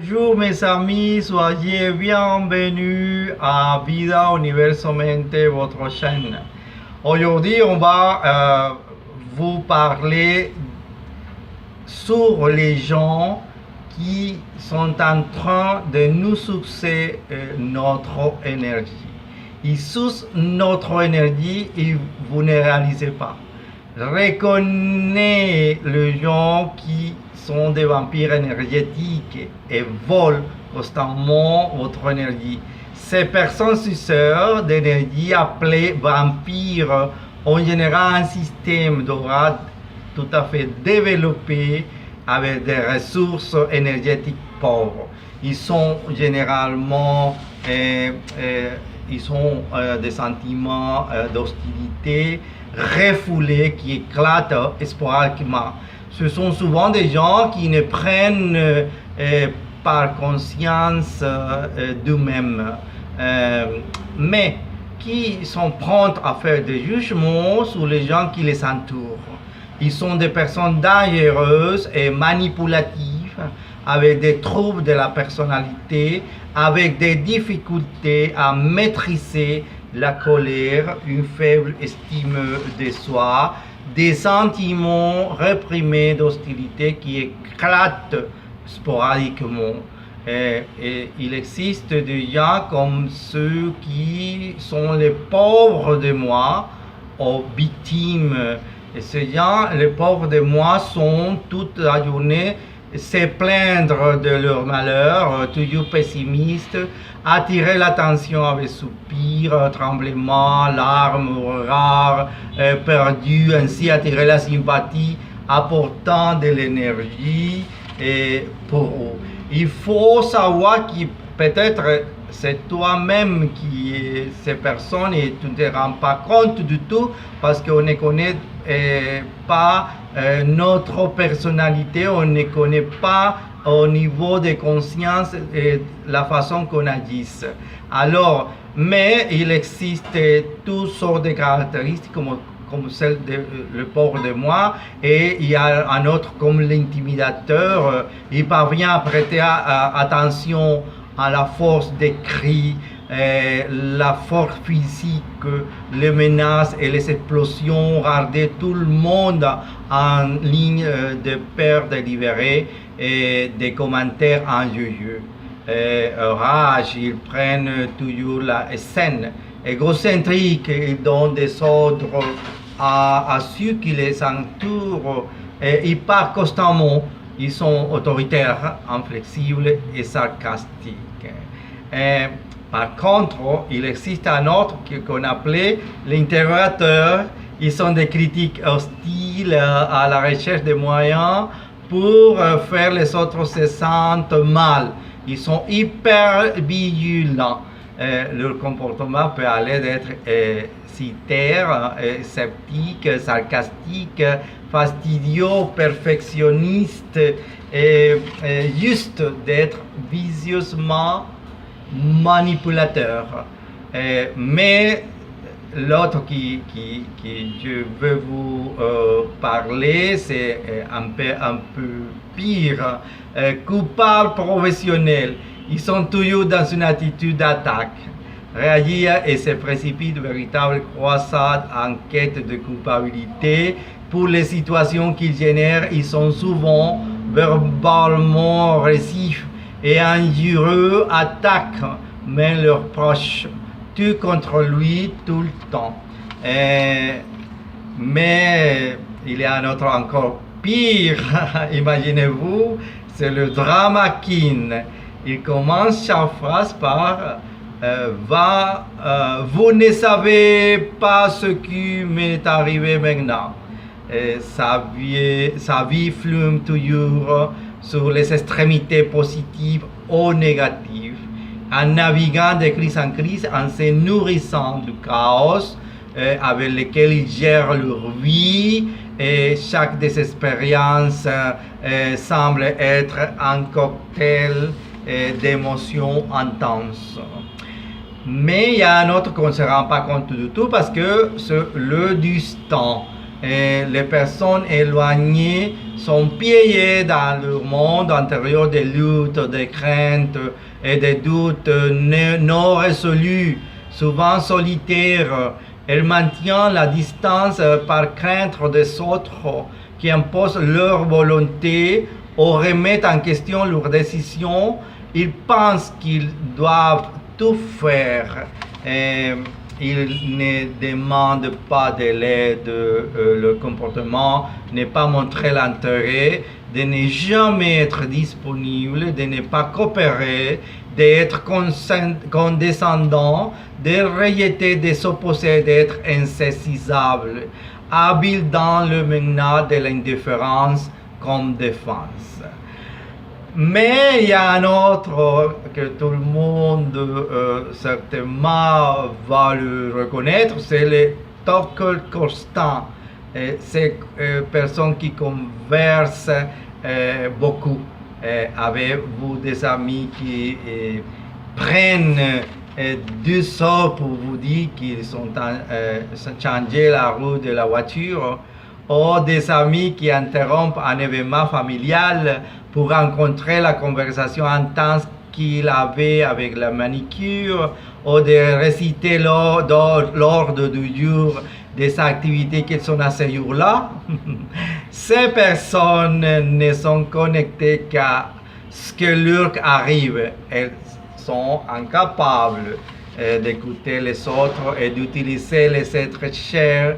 Bonjour mes amis, soyez bienvenus à Vida Universo Mente, votre chaîne. Aujourd'hui, on va vous parler sur les gens qui sont en train de nous sucer notre énergie. Ils sucent notre énergie et vous ne réalisez pas. Reconnaissez les gens qui sont des vampires énergétiques et volent constamment votre énergie. Ces personnes suceurs d'énergie appelées vampires ont général un système d'aura tout à fait développé avec des ressources énergétiques pauvres. Ils sont généralement des sentiments d'hostilité refoulés qui éclatent sporadiquement. Ce sont souvent des gens qui ne prennent par conscience d'eux-mêmes, mais qui sont prêts à faire des jugements sur les gens qui les entourent. Ils sont des personnes dangereuses et manipulatives, avec des troubles de la personnalité, avec des difficultés à maîtriser la colère, une faible estime de soi, des sentiments réprimés d'hostilité qui éclatent sporadiquement. Et il existe des gens comme ceux qui sont les pauvres de moi, ou victimes. Et ces gens, les pauvres de moi, sont toute la journée se plaindre de leur malheur, toujours pessimistes, attirer l'attention avec soupirs, tremblements, larmes, regards perdus, ainsi attirer la sympathie, apportant de l'énergie pour eux. Il faut savoir que peut-être c'est toi-même qui es ces personnes et tu ne te rends pas compte du tout parce qu'on ne connaît pas notre personnalité, on ne connaît pas au niveau de conscience la façon qu'on agisse. Alors, mais il existe toutes sortes de caractéristiques comme celle du pauvre de moi, et il y a un autre comme l'intimidateur, il parvient à prêter attention à la force des cris, la force physique, les menaces et les explosions, garder tout le monde en ligne de peur délibérée et des commentaires injurieux. Rage, ils prennent toujours la scène. Égocentriques, ils donnent des ordres à ceux qui les entourent. Ils parlent constamment. Ils sont autoritaires, inflexibles et sarcastiques. Par contre, il existe un autre qu'on appelait l'interrogateur. Ils sont des critiques hostiles à la recherche de moyens pour faire les autres se sentent mal. Ils sont hyper vigilants. Leur comportement peut aller d'être citaire, sceptique, sarcastique, fastidieux, perfectionniste, et juste d'être vicieusement manipulateur. Mais l'autre qui je veux vous parler, c'est un peu pire. Coupable professionnel. Ils sont toujours dans une attitude d'attaque. Réagir et se précipitent véritable croissante en quête de culpabilité. Pour les situations qu'ils génèrent, ils sont souvent verbalement agressifs et injurieux, attaquent même leurs proches, tuent contre lui tout le temps. Mais il y a un autre encore pire, imaginez-vous, c'est le drama king. Il commence chaque phrase par vous ne savez pas ce qui m'est arrivé maintenant. Sa vie flume toujours sur les extrémités positives ou négatives, en naviguant de crise en crise, en se nourrissant du chaos avec lequel ils gèrent leur vie. Et chaque des expériences semble être un cocktail d'émotions intenses. Mais il y a un autre qu'on ne se rend pas compte du tout parce que c'est le distant. les personnes éloignées sont piégées dans leur monde intérieur des luttes, des craintes et des doutes non résolus, souvent solitaires. Elles maintiennent la distance par crainte des autres qui imposent leur volonté ou remettent en question leurs décisions. Ils pensent qu'ils doivent tout faire. Ils ne demandent pas de l'aide, le comportement n'est pas montrer l'intérêt, de ne jamais être disponible, de ne pas coopérer, d'être condescendant, de rejeter, de s'opposer, d'être insaisissable, habile dans le maintenant de l'indifférence comme défense. Mais il y a un autre que tout le monde certainement va le reconnaître, c'est le talker constant. C'est une personne qui converse beaucoup. Avez-vous des amis qui prennent du sort pour vous dire qu'ils sont changé la roue de la voiture, ou des amis qui interrompent un événement familial pour rencontrer la conversation intense qu'il avait avec la manicure, ou de réciter l'ordre du jour des activités qui sont à ce jour-là. Ces personnes ne sont connectées qu'à ce que leur arrive. Elles sont incapables d'écouter les autres et d'utiliser les êtres chers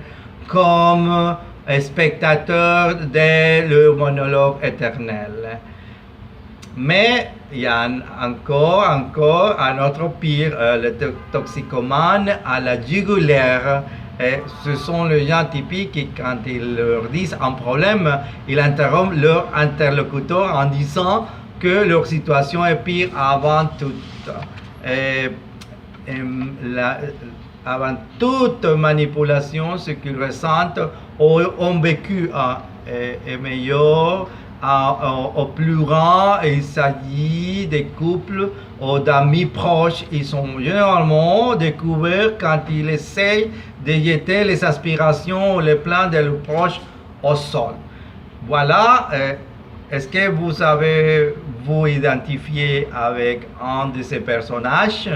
comme spectateurs de leur monologue éternel. Mais il y a encore un autre pire, le toxicomane à la jugulaire. Ce sont les gens typiques qui, quand ils leur disent un problème, ils interrompent leur interlocuteur en disant que leur situation est pire avant tout. Avant toute manipulation, ce qu'ils ressentent ou ont vécu est meilleur. Au plus grand, il s'agit des couples ou d'amis proches. Ils sont généralement découverts quand ils essayent de jeter les aspirations ou les plans de leurs proches au sol. Voilà. Est-ce que vous avez vous identifié avec un de ces personnages?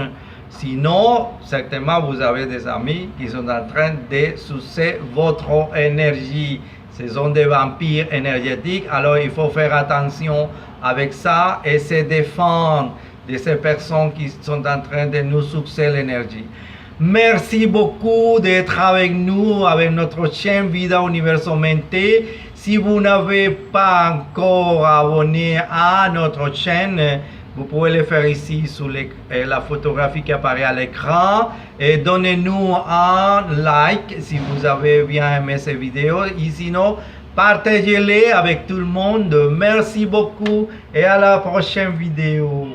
Sinon, certainement vous avez des amis qui sont en train de sucer votre énergie. Ce sont des vampires énergétiques, alors il faut faire attention avec ça et se défendre de ces personnes qui sont en train de nous sucer l'énergie. Merci beaucoup d'être avec nous, avec notre chaîne Vida Universo Mente. Si vous n'avez pas encore abonné à notre chaîne, vous pouvez le faire ici sous la photographie qui apparaît à l'écran. Et donnez-nous un like si vous avez bien aimé ces vidéos. Et sinon, partagez-les avec tout le monde. Merci beaucoup et à la prochaine vidéo.